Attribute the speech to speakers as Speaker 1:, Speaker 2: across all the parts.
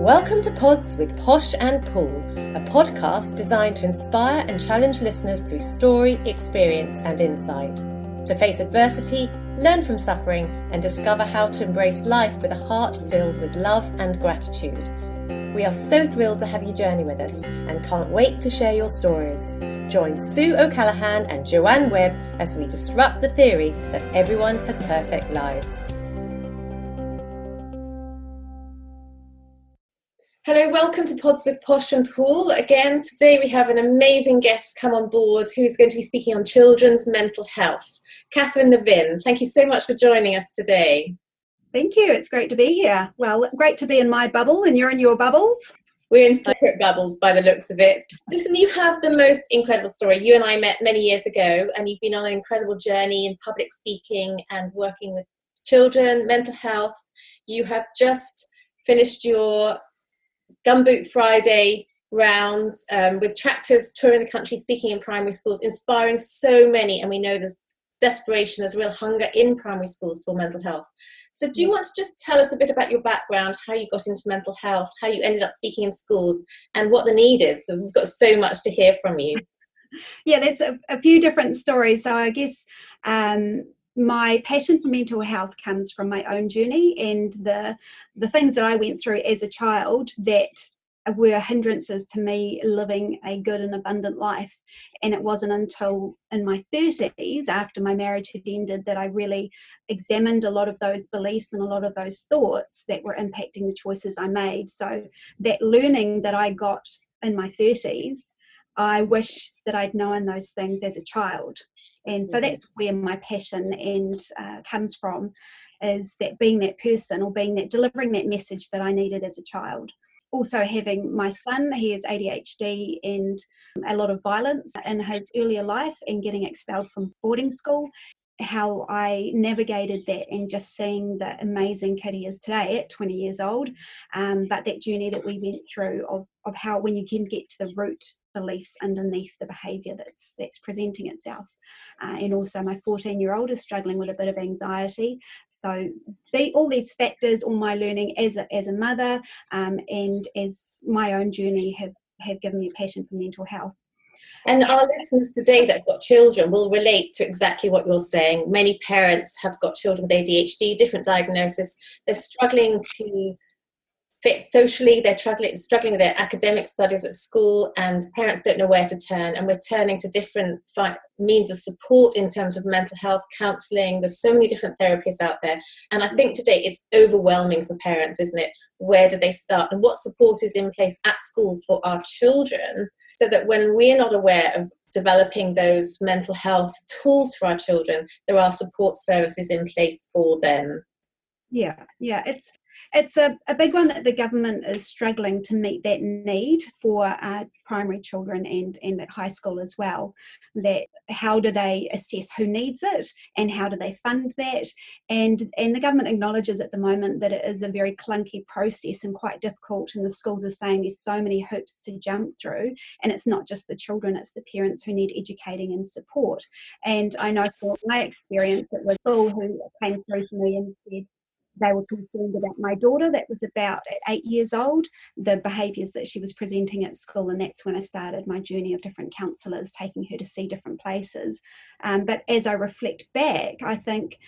Speaker 1: Welcome to Pods with Posh and Pool, a podcast designed to inspire and challenge listeners through story, experience and insight. To face adversity, learn from suffering and discover how to embrace life with a heart filled with love and gratitude. We are so thrilled to have you journey with us and can't wait to share your stories. Join Sue O'Callaghan and Joanne Webb as we disrupt the theory that everyone has perfect lives. Hello, welcome to Pods with Posh and Pool. Again, today we have an amazing guest come on board who's going to be speaking on children's mental health. Catherine Levine, thank you so much for joining us today.
Speaker 2: Thank you. It's great to be here. Well, great to be in my bubble and you're in your bubbles.
Speaker 1: We're in separate bubbles by the looks of it. Listen, you have the most incredible story. You and I met many years ago and you've been on an incredible journey in public speaking and working with children, mental health. You have just finished your Gumboot Friday rounds with tractors touring the country, speaking in primary schools, inspiring so many. And we know there's desperation, there's real hunger in primary schools for mental health. So do you want to just tell us a bit about your background, how you got into mental health, how you ended up speaking in schools and what the need is? So we've got so much to hear from you.
Speaker 2: Yeah, there's a few different stories. So I guess my passion for mental health comes from my own journey and the things that I went through as a child that were hindrances to me living a good and abundant life. And it wasn't until in my 30s, after my marriage had ended, that I really examined a lot of those beliefs and a lot of those thoughts that were impacting the choices I made. So that learning that I got in my 30s, I wish that I'd known those things as a child. And so that's where my passion comes from, is that being that person or being that, delivering that message that I needed as a child. Also having my son, he has ADHD and a lot of violence in his earlier life and getting expelled from boarding school, how I navigated that and just seeing the amazing kid he is today at 20 years old. But that journey that we went through of how when you can get to the root beliefs underneath the behaviour that's presenting itself. And also my 14-year-old is struggling with a bit of anxiety. So all these factors, all my learning as a mother and as my own journey have given me a passion for mental health.
Speaker 1: And our listeners today that have got children will relate to exactly what you're saying. Many parents have got children with ADHD, different diagnosis. They're struggling to fit socially, they're struggling with their academic studies at school, and parents don't know where to turn. And we're turning to different means of support in terms of mental health, counselling. There's so many different therapies out there. And I think today it's overwhelming for parents, isn't it? Where do they start? And what support is in place at school for our children, so that when we're not aware of developing those mental health tools for our children, there are support services in place for them.
Speaker 2: Yeah, it's a big one that the government is struggling to meet that need for primary children and at high school as well. That how do they assess who needs it and how do they fund that? And the government acknowledges at the moment that it is a very clunky process and quite difficult, and the schools are saying there's so many hoops to jump through, and it's not just the children, it's the parents who need educating and support. And I know from my experience, it was Paul who came through to me and said they were concerned about my daughter that was about at 8 years old, the behaviours that she was presenting at school, and that's when I started my journey of different counsellors, taking her to see different places. But as I reflect back, I think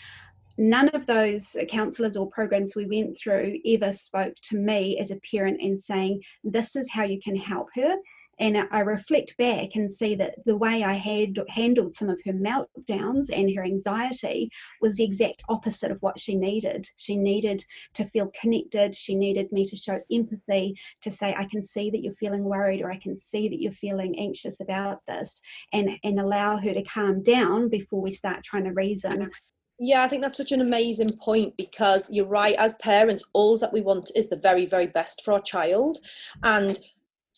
Speaker 2: none of those counsellors or programs we went through ever spoke to me as a parent and saying, this is how you can help her. And I reflect back and see that the way I had handled some of her meltdowns and her anxiety was the exact opposite of what she needed. She needed to feel connected. She needed me to show empathy, to say, I can see that you're feeling worried, or I can see that you're feeling anxious about this, and allow her to calm down before we start trying to reason.
Speaker 3: Yeah, I think that's such an amazing point, because you're right, as parents, all that we want is the very, very best for our child. And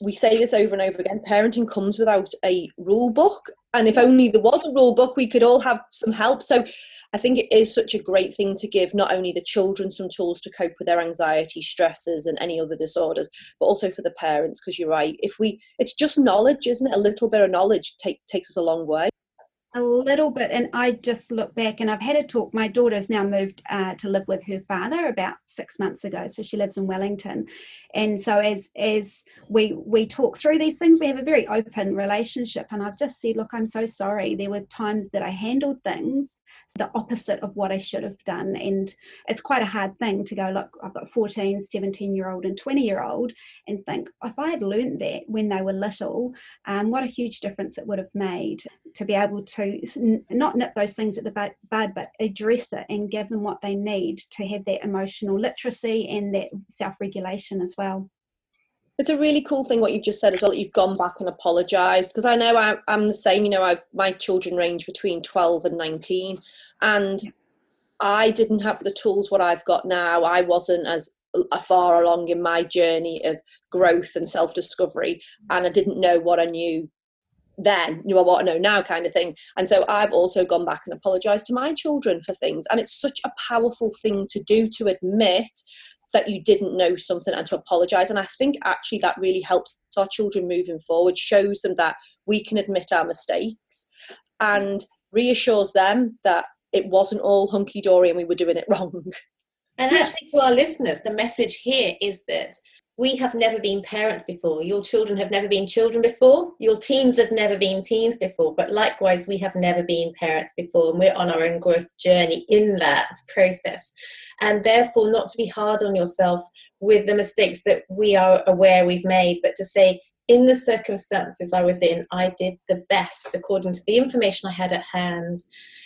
Speaker 3: we say this over and over again, parenting comes without a rule book. And if only there was a rule book, we could all have some help. So I think it is such a great thing to give not only the children some tools to cope with their anxiety, stresses and any other disorders, but also for the parents, because you're right. It's just knowledge, isn't it? A little bit of knowledge takes us a long way.
Speaker 2: A little bit, and I just look back, and I've had a talk. My daughter's now moved to live with her father about 6 months ago, so she lives in Wellington. And so as we talk through these things, we have a very open relationship. And I've just said, look, I'm so sorry. There were times that I handled things the opposite of what I should have done, and it's quite a hard thing to go, look, I've got 14, 17-year-old and 20-year-old, and think, if I had learned that when they were little, what a huge difference it would have made to be able to not nip those things at the bud, but address it and give them what they need to have that emotional literacy and that self-regulation as well.
Speaker 3: It's a really cool thing what you've just said as well, that you've gone back and apologised, because I know I'm the same. You know, my children range between 12 and 19, and I didn't have the tools what I've got now. I wasn't as far along in my journey of growth and self-discovery, and I didn't know what I knew then, you know, what I know now, kind of thing. And so I've also gone back and apologized to my children for things, and it's such a powerful thing to do, to admit that you didn't know something and to apologize. And I think actually that really helps our children moving forward, shows them that we can admit our mistakes, and reassures them that it wasn't all hunky-dory and we were doing it wrong.
Speaker 1: And actually, to our listeners, the message here is that we have never been parents before. Your children have never been children before. Your teens have never been teens before. But likewise, we have never been parents before. And we're on our own growth journey in that process. And therefore, not to be hard on yourself with the mistakes that we are aware we've made, but to say, in the circumstances I was in, I did the best according to the information I had at hand.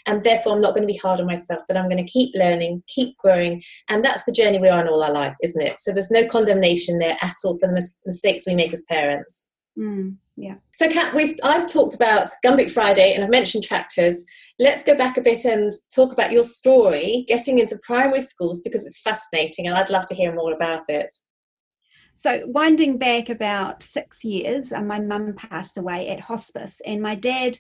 Speaker 1: And therefore, I'm not going to be hard on myself, but I'm going to keep learning, keep growing. And that's the journey we're on all our life, isn't it? So there's no condemnation there at all for the mistakes we make as parents.
Speaker 2: Yeah.
Speaker 1: So Kat, I've talked about Gumboot Friday and I've mentioned tractors. Let's go back a bit and talk about your story getting into primary schools, because it's fascinating and I'd love to hear more about it.
Speaker 2: So winding back about 6 years, my mum passed away at hospice, and my dad,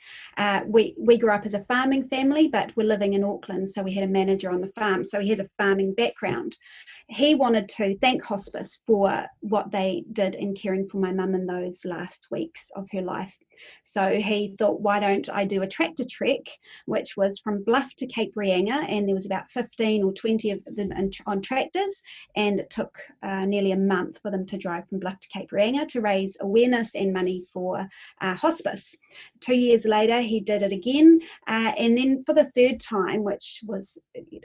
Speaker 2: we grew up as a farming family, but we're living in Auckland, so we had a manager on the farm, so he has a farming background. He wanted to thank hospice for what they did in caring for my mum in those last weeks of her life. So he thought, why don't I do a tractor trek, which was from Bluff to Cape Reinga, and there was about 15 or 20 of them on tractors, and it took nearly a month for them to drive from Bluff to Cape Reinga to raise awareness and money for hospice. 2 years later, he did it again, and then for the third time, which was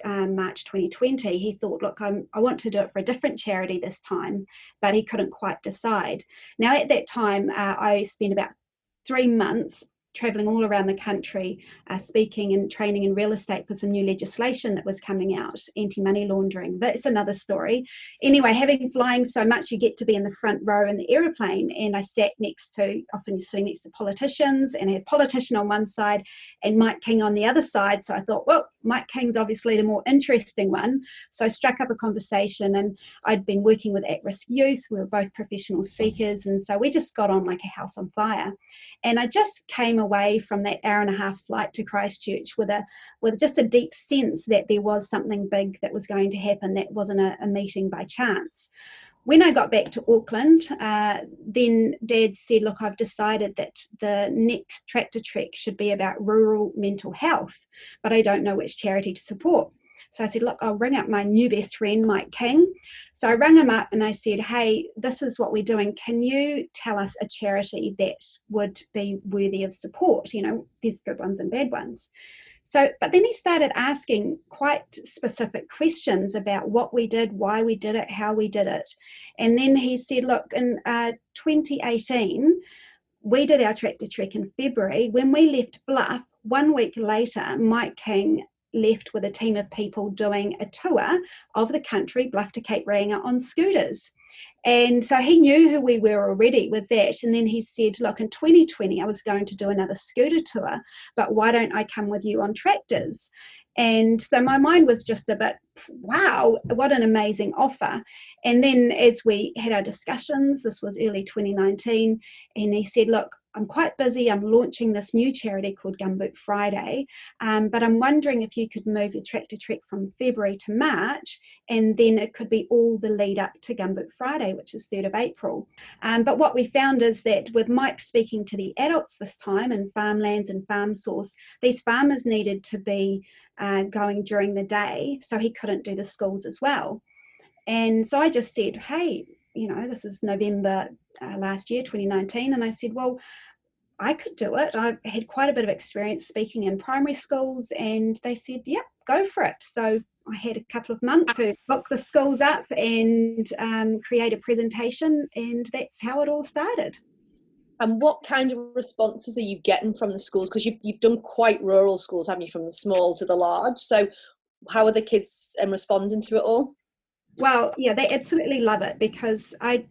Speaker 2: March 2020, he thought, look, I want to do it for a different charity this time, but he couldn't quite decide. Now, at that time, I spent about 3 months traveling all around the country, speaking and training in real estate for some new legislation that was coming out, anti-money laundering. But it's another story. Anyway, having flying so much, you get to be in the front row in the aeroplane, and I sat often sitting next to politicians, and I had a politician on one side and Mike King on the other side. So I thought, well, Mike King's obviously the more interesting one. So I struck up a conversation, and I'd been working with at-risk youth. We were both professional speakers, and so we just got on like a house on fire. And I just came away from that hour-and-a-half flight to Christchurch with just a deep sense that there was something big that was going to happen, that wasn't a meeting by chance. When I got back to Auckland, then Dad said, look, I've decided that the next tractor trek should be about rural mental health, but I don't know which charity to support. So I said, look, I'll ring up my new best friend, Mike King. So I rang him up and I said, hey, this is what we're doing. Can you tell us a charity that would be worthy of support? You know, there's good ones and bad ones. So, but then he started asking quite specific questions about what we did, why we did it, how we did it. And then he said, look, in 2018, we did our tractor trek in February. When we left Bluff, 1 week later, Mike King left with a team of people doing a tour of the country, Bluff to Cape Reinga, on scooters. And so he knew who we were already with that. And then he said, look, in 2020, I was going to do another scooter tour, but why don't I come with you on tractors? And so my mind was just a bit wow, what an amazing offer. And then as we had our discussions, this was early 2019, and he said, look, I'm quite busy. I'm launching this new charity called Gumboot Friday, but I'm wondering if you could move your tractor trek from February to March, and then it could be all the lead up to Gumboot Friday, which is 3rd of April. But what we found is that with Mike speaking to the adults this time in farmlands and farm source, these farmers needed to be going during the day, so he couldn't do the schools as well. And so I just said, hey, this is November last year, 2019, and I said, well, I could do it. I had quite a bit of experience speaking in primary schools, and they said, yep, go for it. So I had a couple of months to book the schools up and create a presentation, and that's how it all started.
Speaker 3: And what kind of responses are you getting from the schools? Because you've done quite rural schools, haven't you, from the small to the large? So how are the kids responding to it all?
Speaker 2: Well, yeah, they absolutely love it, because I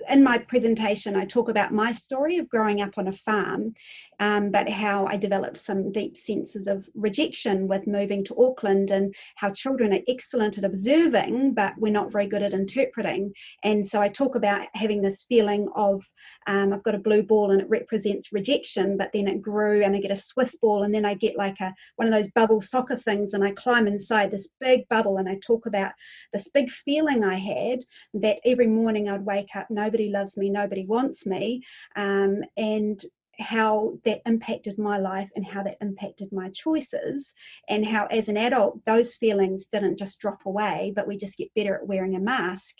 Speaker 2: in my presentation, I talk about my story of growing up on a farm, but how I developed some deep senses of rejection with moving to Auckland, and how children are excellent at observing, but we're not very good at interpreting. And so I talk about having this feeling of, I've got a blue ball and it represents rejection, but then it grew and I get a Swiss ball, and then I get like one of those bubble soccer things, and I climb inside this big bubble, and I talk about this big feeling I had that every morning I'd wake up, nobody loves me, nobody wants me, and how that impacted my life and how that impacted my choices, and how as an adult those feelings didn't just drop away, but we just get better at wearing a mask.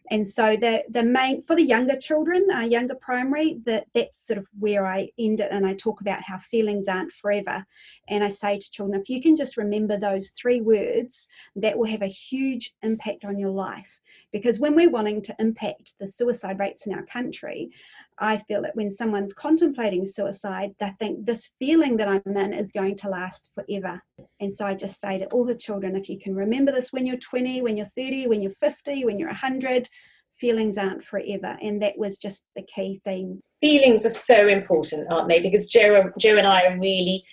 Speaker 2: And so the main, for the younger children, younger primary, that's sort of where I end it, and I talk about how feelings aren't forever. And I say to children, if you can just remember those 3 words, that will have a huge impact on your life. Because when we're wanting to impact the suicide rates in our country, I feel that when someone's contemplating suicide, they think this feeling that I'm in is going to last forever. And so I just say to all the children, if you can remember this when you're 20, when you're 30, when you're 50, when you're 100, feelings aren't forever. And that was just the key theme.
Speaker 1: Feelings are so important, aren't they? Because Joe and I are really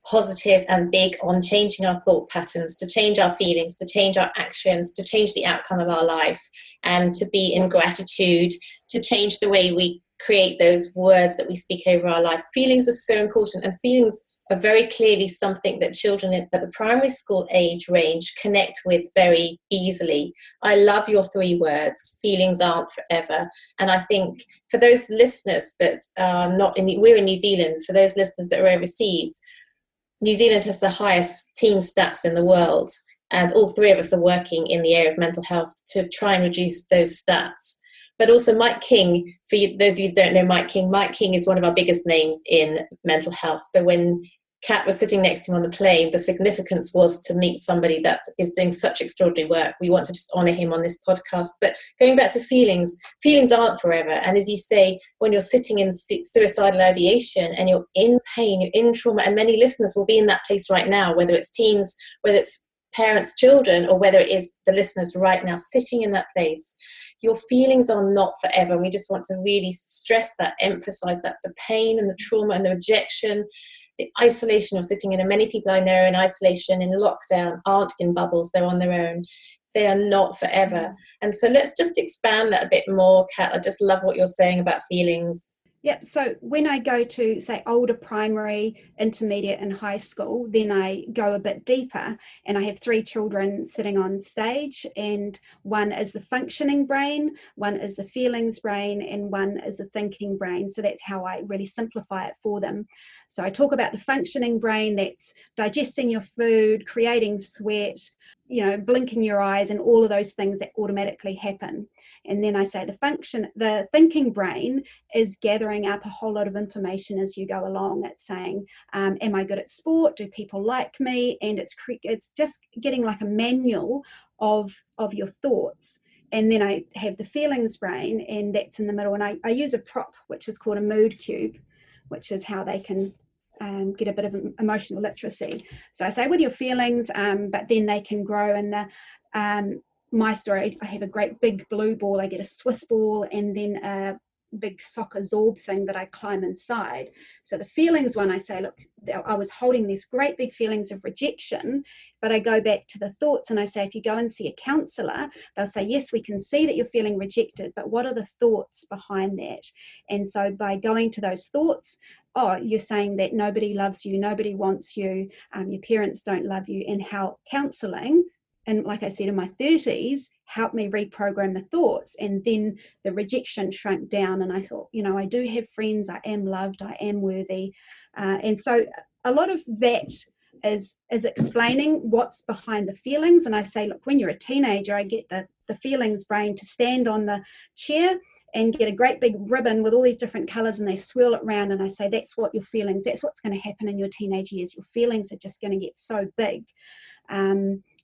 Speaker 1: positive and big on changing our thought patterns, to change our feelings, to change our actions, to change the outcome of our life, and to be in gratitude, to change the way we create those words that we speak over our life. Feelings are so important, and feelings are very clearly something that children at the primary school age range connect with very easily. I love your 3 words, feelings aren't forever. And I think for those listeners that are not we're in New Zealand, for those listeners that are overseas, New Zealand has the highest teen stats in the world, and all 3 of us are working in the area of mental health to try and reduce those stats. But also Mike King, for those of you who don't know Mike King is one of our biggest names in mental health. So when Kat was sitting next to him on the plane, the significance was to meet somebody that is doing such extraordinary work. We want to just honour him on this podcast. But going back to feelings aren't forever. And as you say, when you're sitting in suicidal ideation and you're in pain, you're in trauma, and many listeners will be in that place right now, whether it's teens, whether it's parents, children, or whether it is the listeners right now sitting in that place. Your feelings are not forever. And we just want to really stress that, emphasize that the pain and the trauma and the rejection, the isolation of sitting in, and many people I know in isolation, in lockdown, aren't in bubbles, they're on their own. They are not forever. And so let's just expand that a bit more, Kat. I just love what you're saying about feelings.
Speaker 2: Yep. So when I go to, say, older primary, intermediate and high school, then I go a bit deeper, and I have 3 children sitting on stage, and one is the functioning brain, one is the feelings brain, and one is the thinking brain. So that's how I really simplify it for them. So I talk about the functioning brain, that's digesting your food, creating sweat, blinking your eyes, and all of those things that automatically happen. And then I say the thinking brain is gathering up a whole lot of information as you go along. It's saying, am I good at sport? Do people like me? And it's just getting like a manual of your thoughts. And then I have the feelings brain, and that's in the middle. And I use a prop, which is called a mood cube, which is how they can get a bit of emotional literacy. So I say with your feelings, but then they can grow. And my story, I have a great big blue ball, I get a Swiss ball, and then big soccer zorb thing that I climb inside. So the feelings one, I say, look, I was holding these great big feelings of rejection, but I go back to the thoughts and I say, if you go and see a counsellor, they'll say, yes, we can see that you're feeling rejected, but what are the thoughts behind that? And so by going to those thoughts, oh, you're saying that nobody loves you, nobody wants you, your parents don't love you, and how counselling, and like I said, in my 30s, helped me reprogram the thoughts. And then the rejection shrunk down. And I thought, you know, I do have friends. I am loved. I am worthy. And so a lot of that is explaining what's behind the feelings. And I say, look, when you're a teenager, I get the feelings brain to stand on the chair and get a great big ribbon with all these different colors, and they swirl it around. And I say, that's what your feelings, that's what's going to happen in your teenage years. Your feelings are just going to get so big.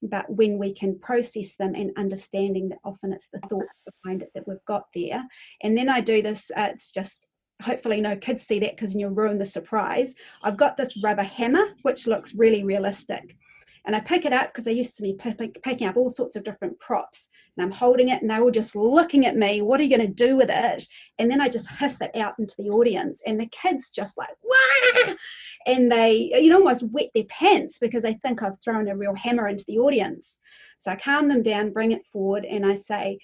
Speaker 2: But when we can process them and understanding that often it's the thoughts behind it that we've got there. And then I do this, it's just, hopefully no kids see that because you'll ruin the surprise. I've got this rubber hammer, which looks really realistic. And I pick it up because I used to be picking up all sorts of different props. And I'm holding it and they're all just looking at me. What are you going to do with it? And then I just hiff it out into the audience. And the kids just like, wah! And they, almost wet their pants because they think I've thrown a real hammer into the audience. So I calm them down, bring it forward, and I say,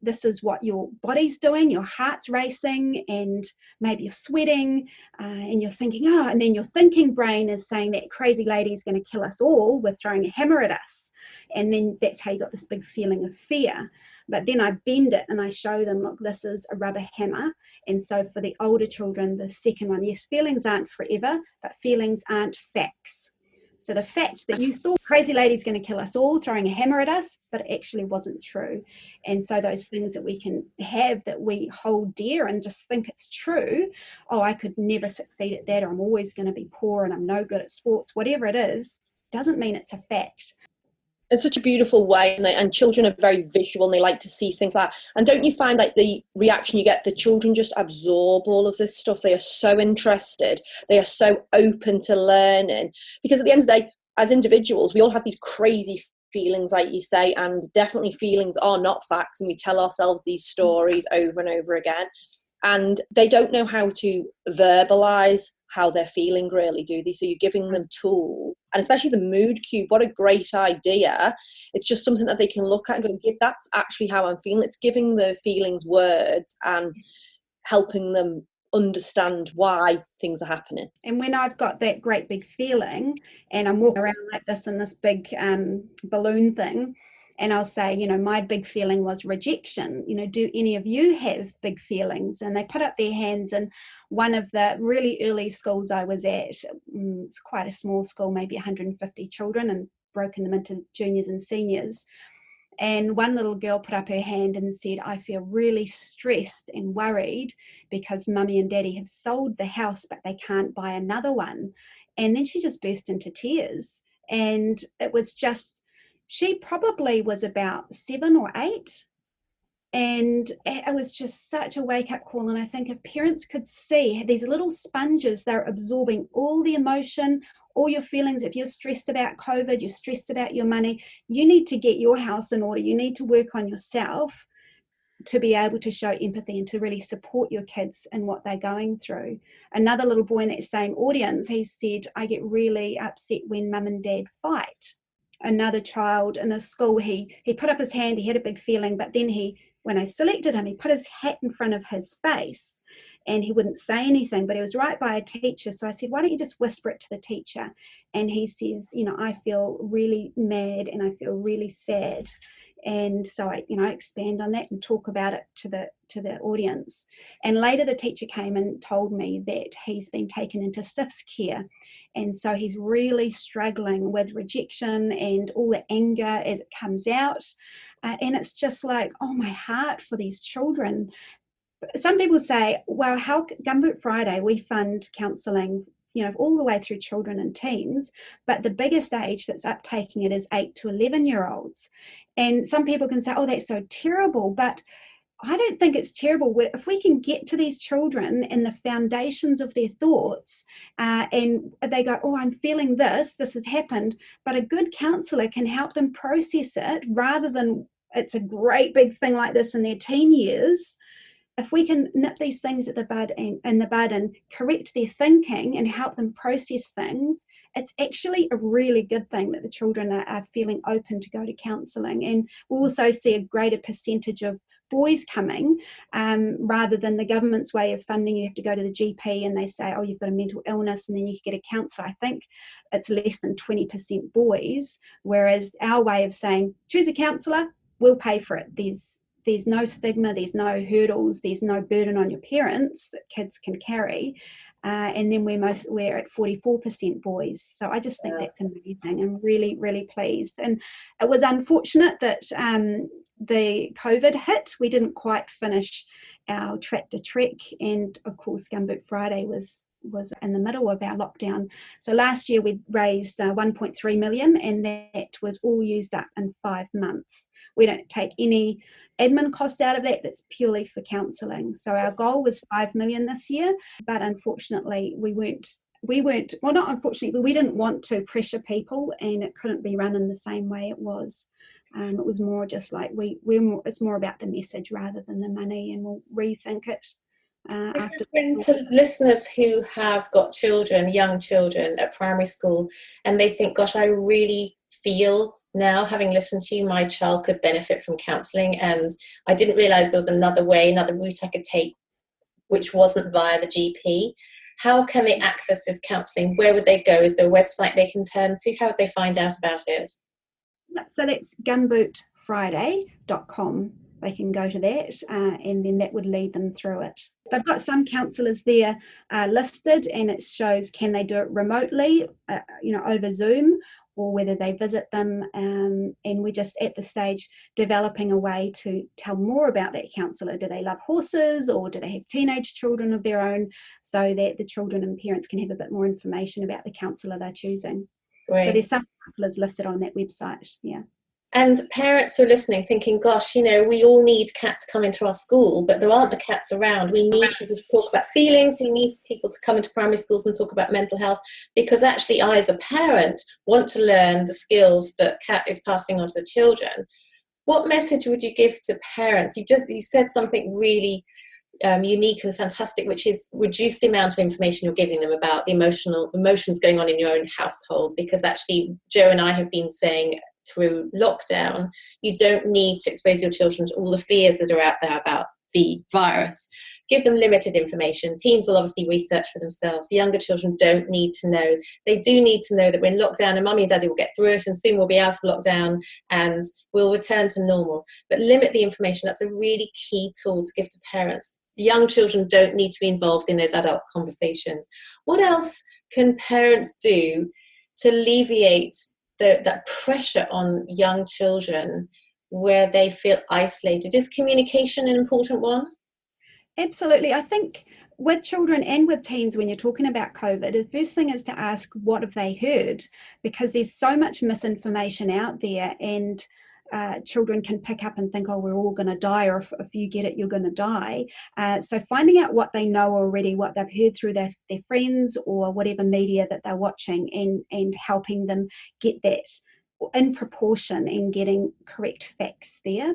Speaker 2: this is what your body's doing, your heart's racing, and maybe you're sweating, and you're thinking, and then your thinking brain is saying that crazy lady is going to kill us all with throwing a hammer at us. And then that's how you got this big feeling of fear. But then I bend it and I show them, look, this is a rubber hammer. And so for the older children, the second one, yes, feelings aren't forever, but feelings aren't facts. So the fact that you thought crazy lady's going to kill us all, throwing a hammer at us, but it actually wasn't true. And so those things that we can have that we hold dear and just think it's true, I could never succeed at that, or I'm always going to be poor and I'm no good at sports, whatever it is, doesn't mean it's a fact.
Speaker 3: It's such a beautiful way, isn't it? And children are very visual and they like to see things like that. And don't you find like the reaction you get, the children just absorb all of this stuff? They are so interested. They are so open to learning. Because at the end of the day, as individuals, we all have these crazy feelings, like you say, and definitely feelings are not facts. And we tell ourselves these stories over and over again. And they don't know how to verbalise how they're feeling, really, do they? So you're giving them tools, and especially the mood cube. What a great idea. It's just something that they can look at and go, yeah, that's actually how I'm feeling. It's giving the feelings words and helping them understand why things are happening.
Speaker 2: And when I've got that great big feeling and I'm walking around like this in this big balloon thing, and I'll say, my big feeling was rejection. Do any of you have big feelings? And they put up their hands. And one of the really early schools I was at, it's quite a small school, maybe 150 children, and broken them into juniors and seniors. And one little girl put up her hand and said, I feel really stressed and worried because mummy and daddy have sold the house, but they can't buy another one. And then she just burst into tears. And it was just, she probably was about 7 or 8. And it was just such a wake-up call. And I think if parents could see these little sponges, they're absorbing all the emotion, all your feelings. If you're stressed about COVID, you're stressed about your money, you need to get your house in order. You need to work on yourself to be able to show empathy and to really support your kids in what they're going through. Another little boy in that same audience, he said, I get really upset when mum and dad fight. Another child in a school, he put up his hand, he had a big feeling, but then when I selected him, he put his hat in front of his face and he wouldn't say anything, but he was right by a teacher. So I said, why don't you just whisper it to the teacher? And he says, I feel really mad and I feel really sad. And so I expand on that and talk about it to the audience. And later the teacher came and told me that he's been taken into SIFS care. And so he's really struggling with rejection and all the anger as it comes out. And it's just like, my heart for these children. Some people say, well, how Gumboot Friday, we fund counselling, all the way through children and teens, but the biggest age that's uptaking it is 8 to 11-year-olds. And some people can say, that's so terrible, but I don't think it's terrible. If we can get to these children and the foundations of their thoughts, and they go, I'm feeling this has happened, but a good counsellor can help them process it rather than it's a great big thing like this in their teen years. if we can nip these things at the bud and correct their thinking and help them process things, it's actually a really good thing that the children are feeling open to go to counselling. And we'll also see a greater percentage of boys coming, rather than the government's way of funding. You have to go to the GP and they say, oh, you've got a mental illness and then you can get a counsellor. I think it's less than 20% boys, whereas our way of saying, choose a counsellor, we'll pay for it. There's no stigma, there's no hurdles, there's no burden on your parents that kids can carry. And then we're at 44% boys. So I just think that's amazing. I'm really, really pleased. And it was unfortunate that the COVID hit. We didn't quite finish our track to trek. And of course, Gumboot Friday was in the middle of our lockdown. So last year we raised 1.3 million, and that was all used up in 5 months. We don't take any admin costs out of that. That's purely for counselling. So our goal was 5 million this year, but unfortunately we weren't, well, not unfortunately, but we didn't want to pressure people, and it couldn't be run in the same way it was. It was more just like it's more about the message rather than the money, and we'll rethink it.
Speaker 1: To listeners who have got children, young children at primary school, and they think, gosh, I really feel now, having listened to you, my child could benefit from counselling, and I didn't realise there was another route I could take which wasn't via the GP. How can they access this counselling? Where would they go? Is there a website they can turn to? How would they find out about it?
Speaker 2: So that's gumbootfriday.com. They can go to that, and then that would lead them through it. They've got some counsellors there listed, and it shows can they do it remotely, over Zoom, or whether they visit them. And we're just at the stage developing a way to tell more about that counsellor. Do they love horses, or do they have teenage children of their own, so that the children and parents can have a bit more information about the counsellor they're choosing. Right. So there's some counsellors listed on that website. Yeah.
Speaker 1: And parents who are listening thinking, gosh, we all need cats to come into our school, but there aren't the cats around. We need people to talk about feelings. We need people to come into primary schools and talk about mental health, because actually I, as a parent, want to learn the skills that Cat is passing on to the children. What message would you give to parents? You said something really unique and fantastic, which is reduce the amount of information you're giving them about the emotions going on in your own household, because actually Joe and I have been saying through lockdown, you don't need to expose your children to all the fears that are out there about the virus. Give them limited information. Teens will obviously research for themselves. The younger children don't need to know. They do need to know that we're in lockdown and mummy and daddy will get through it, and soon we'll be out of lockdown and we'll return to normal. But limit the information. That's a really key tool to give to parents. Young children don't need to be involved in those adult conversations. What else can parents do to alleviate that pressure on young children where they feel isolated? Is communication an important one?
Speaker 2: Absolutely. I think with children and with teens, when you're talking about COVID, the first thing is to ask, what have they heard? Because there's so much misinformation out there, and children can pick up and think, oh, we're all going to die, or if you get it, you're going to die. So finding out what they know already, what they've heard through their friends or whatever media that they're watching, and helping them get that in proportion and getting correct facts there.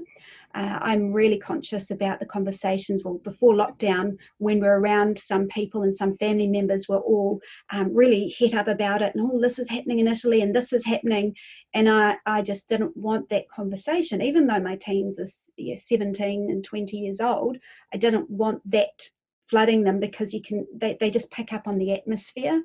Speaker 2: I'm really conscious about the conversations. Well, before lockdown, when we're around some people and some family members were all really het up about it, and this is happening in Italy and this is happening, and I just didn't want that conversation. Even though my teens are 17 and 20 years old, I didn't want that flooding them, because they just pick up on the atmosphere.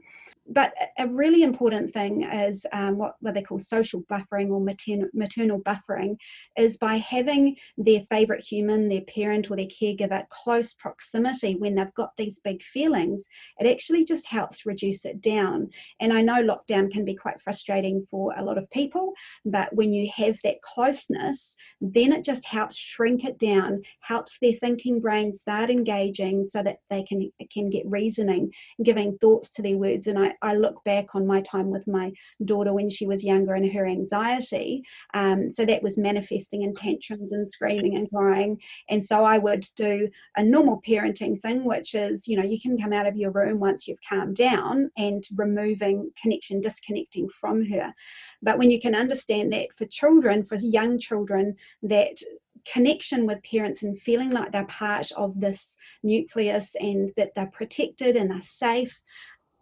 Speaker 2: But a really important thing is what they call social buffering, or maternal buffering, is by having their favourite human, their parent or their caregiver, close proximity when they've got these big feelings. It actually just helps reduce it down. And I know lockdown can be quite frustrating for a lot of people, but when you have that closeness, then it just helps shrink it down, helps their thinking brain start engaging so that they can get reasoning, giving thoughts to their words. And I look back on my time with my daughter when she was younger and her anxiety. So that was manifesting in tantrums and screaming and crying. And so I would do a normal parenting thing, which is, you can come out of your room once you've calmed down, and removing connection, disconnecting from her. But when you can understand that for young children, that connection with parents and feeling like they're part of this nucleus and that they're protected and they're safe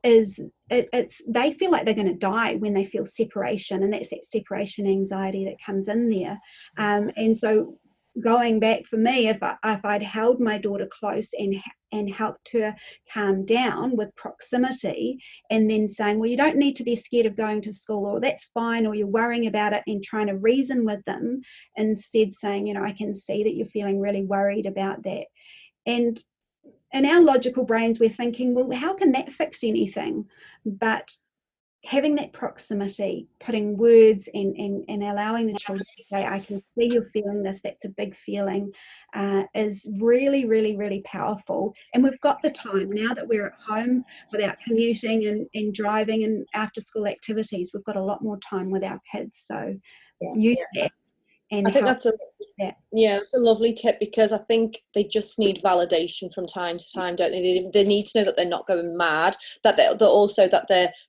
Speaker 2: is it's they feel like they're going to die when they feel separation, and that's that separation anxiety that comes in there. And so going back for me, if I'd held my daughter close and helped her calm down with proximity, and then saying, well, you don't need to be scared of going to school, or that's fine, or you're worrying about it, and trying to reason with them, instead saying, you know, I can see that you're feeling really worried about that. And in our logical brains, we're thinking, well, how can that fix anything? But having that proximity, putting words and allowing the children to say, I can see you're feeling this, that's a big feeling, is really, really, really powerful. And we've got the time now that we're at home without commuting and driving and after school activities. We've got a lot more time with our kids. So use that. And
Speaker 3: I think that's that's a lovely tip, because I think they just need validation from time to time, don't they? They need to know that they're not going mad, that they're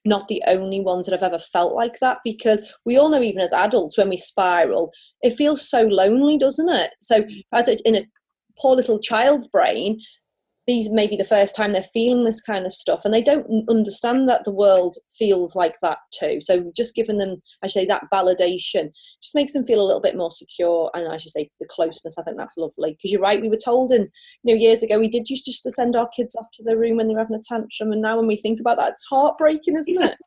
Speaker 3: not the only ones that have ever felt like that, because we all know, even as adults, when we spiral, it feels so lonely, doesn't it? So in a poor little child's brain, these may be the first time they're feeling this kind of stuff, and they don't understand that the world feels like that too. So just giving them, I say, that validation just makes them feel a little bit more secure. And as you say, the closeness, I think that's lovely, because you're right. We were told years ago, we did used just to send our kids off to their room when they're having a tantrum. And now when we think about that, it's heartbreaking, isn't it?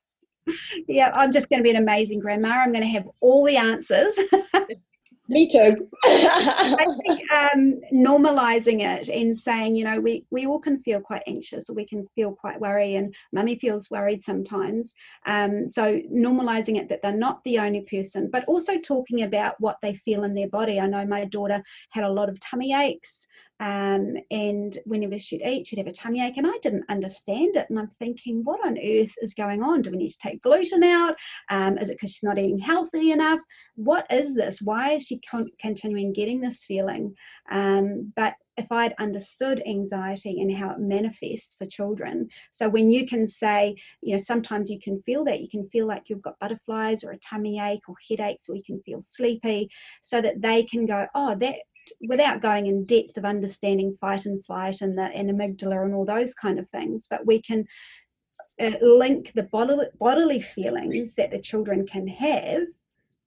Speaker 2: Yeah, I'm just going to be an amazing grandma. I'm going to have all the answers.
Speaker 3: Me too.
Speaker 2: I think normalizing it and saying, you know, we all can feel quite anxious, or we can feel quite worried, and mummy feels worried sometimes. So normalizing it that they're not the only person, but also talking about what they feel in their body. I know my daughter had a lot of tummy aches. And whenever she'd eat, she'd have a tummy ache, and I didn't understand it. And I'm thinking, what on earth is going on? Do we need to take gluten out? Is it because she's not eating healthy enough? What is this? Why is she continuing getting this feeling? But if I'd understood anxiety and how it manifests for children, so when you can say, you know, sometimes you can feel that, you can feel like you've got butterflies or a tummy ache or headaches, or you can feel sleepy, so that they can go, oh, that, without going in depth of understanding fight and flight and the amygdala and all those kind of things, but we can link the bodily feelings that the children can have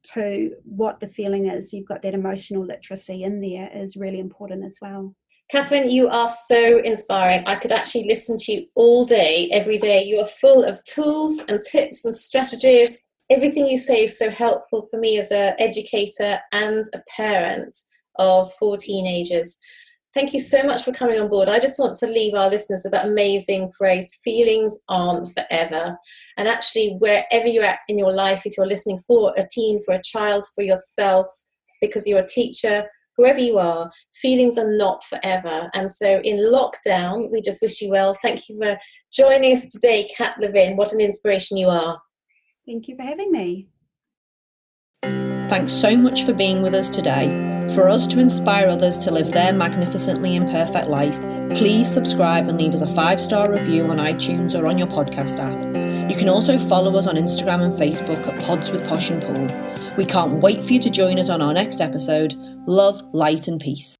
Speaker 2: to what the feeling is. You've got that emotional literacy in there is really important as well.
Speaker 1: Catherine, you are so inspiring. I could actually listen to you all day, every day. You are full of tools and tips and strategies. Everything you say is so helpful for me as an educator and a parent of 4 teenagers. Thank you so much for coming on board. I just want to leave our listeners with that amazing phrase, feelings aren't forever. And actually, wherever you're at in your life, if you're listening, for a teen, for a child, for yourself, because you're a teacher, whoever you are, feelings are not forever. And so in lockdown, we just wish you well. Thank you for joining us today, Cat Levine. What an inspiration you are.
Speaker 2: Thank you for having me.
Speaker 3: Thanks so much for being with us today. For us to inspire others to live their magnificently imperfect life, please subscribe and leave us a 5-star review on iTunes or on your podcast app. You can also follow us on Instagram and Facebook at Pods with Posh and Pool. We can't wait for you to join us on our next episode. Love, light and peace.